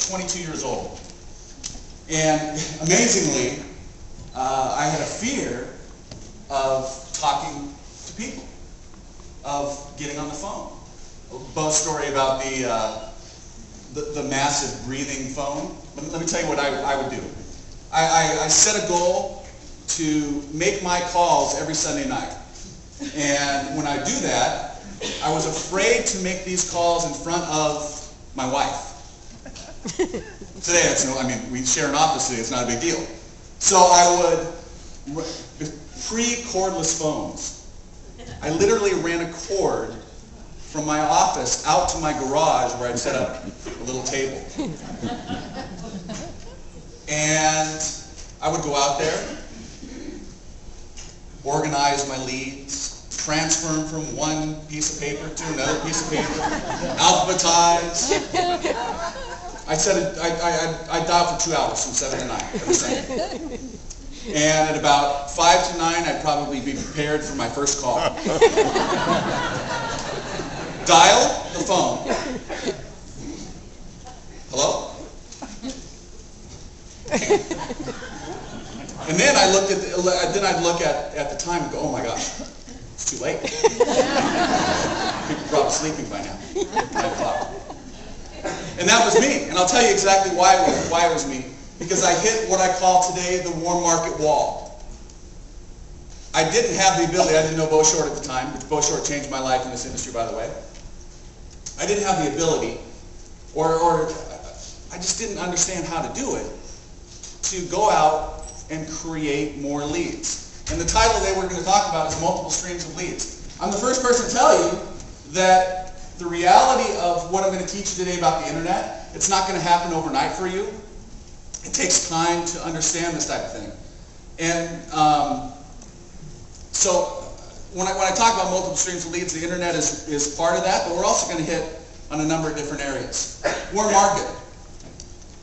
22 years old. And amazingly, I had a fear of talking to people, of getting on the phone. Bo's story about the massive breathing phone. Let me tell you what I would do. I set a goal to make my calls every Sunday night. And when I do that, I was afraid to make these calls in front of my wife. Today, we share an office today, it's not a big deal. So I would, pre-cordless phones, I literally ran a cord from my office out to my garage where I'd set up a little table. And I would go out there, organize my leads, transfer them from one piece of paper to another piece of paper, alphabetize. I dialed for 2 hours from 7 to 9 every Sunday. And at about 5 to 9, I'd probably be prepared for my first call. Dial the phone. Hello? And then I'd look at the time and go, oh my gosh, it's too late. People are probably sleeping by now. 9 o'clock. And that was me. And I'll tell you exactly why it was me. Because I hit what I call today the warm market wall. I didn't have the ability, I didn't know Bo Short at the time, but Bo Short changed my life in this industry, by the way. I didn't have the ability, or I just didn't understand how to do it, to go out and create more leads. And the title today we're going to talk about is multiple streams of leads. I'm the first person to tell you that the reality of what I'm going to teach you today about the internet, it's not going to happen overnight for you. It takes time to understand this type of thing. And so when I talk about multiple streams of leads, the internet is part of that, but we're also going to hit on a number of different areas. Warm market.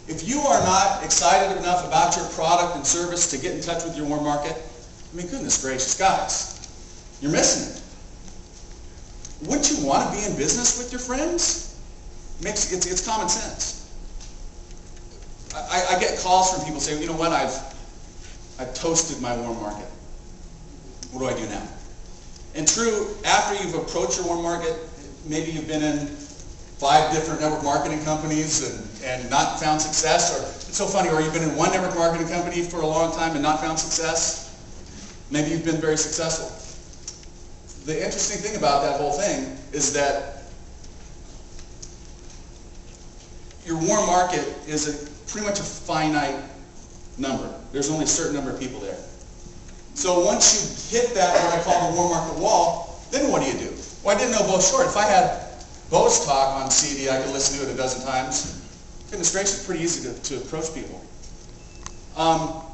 If you are not excited enough about your product and service to get in touch with your warm market, I mean, goodness gracious, guys, you're missing it. Wouldn't you want to be in business with your friends? It's common sense. I get calls from people saying, you know what, I've toasted my warm market. What do I do now? And true, after you've approached your warm market, maybe you've been in 5 different network marketing companies and not found success, or it's so funny, or you've been in one network marketing company for a long time and not found success. Maybe you've been very successful. The interesting thing about that whole thing is that your warm market is pretty much a finite number. There's only a certain number of people there. So once you hit that, what I call the warm market wall, then what do? Well, I didn't know Bo Short. If I had Bo's talk on CD, I could listen to it a dozen times. Goodness gracious, it's pretty easy to approach people.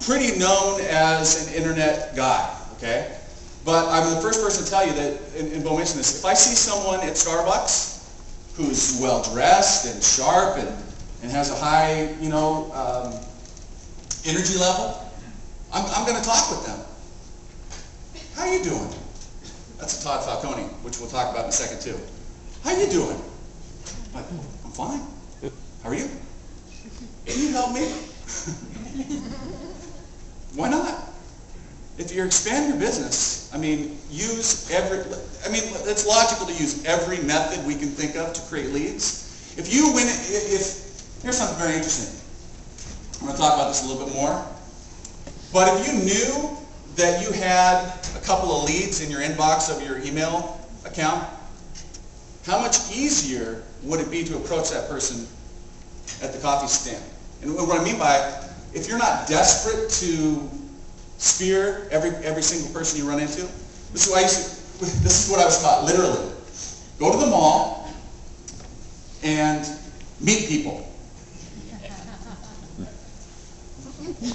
Pretty known as an internet guy, okay? But I'm the first person to tell you that, and Bo mentioned this, if I see someone at Starbucks who's well-dressed and sharp and has a high, energy level, I'm going to talk with them. How you doing? That's a Todd Falcone, which we'll talk about in a second too. How you doing? I'm fine. How are you? Can you help me? Why not? If you're expanding your business, it's logical to use every method we can think of to create leads. Here's something very interesting. I'm going to talk about this a little bit more. But if you knew that you had a couple of leads in your inbox of your email account, how much easier would it be to approach that person at the coffee stand? And what I mean by, if you're not desperate to spear every single person you run into, this is what I was taught, literally. Go to the mall and meet people.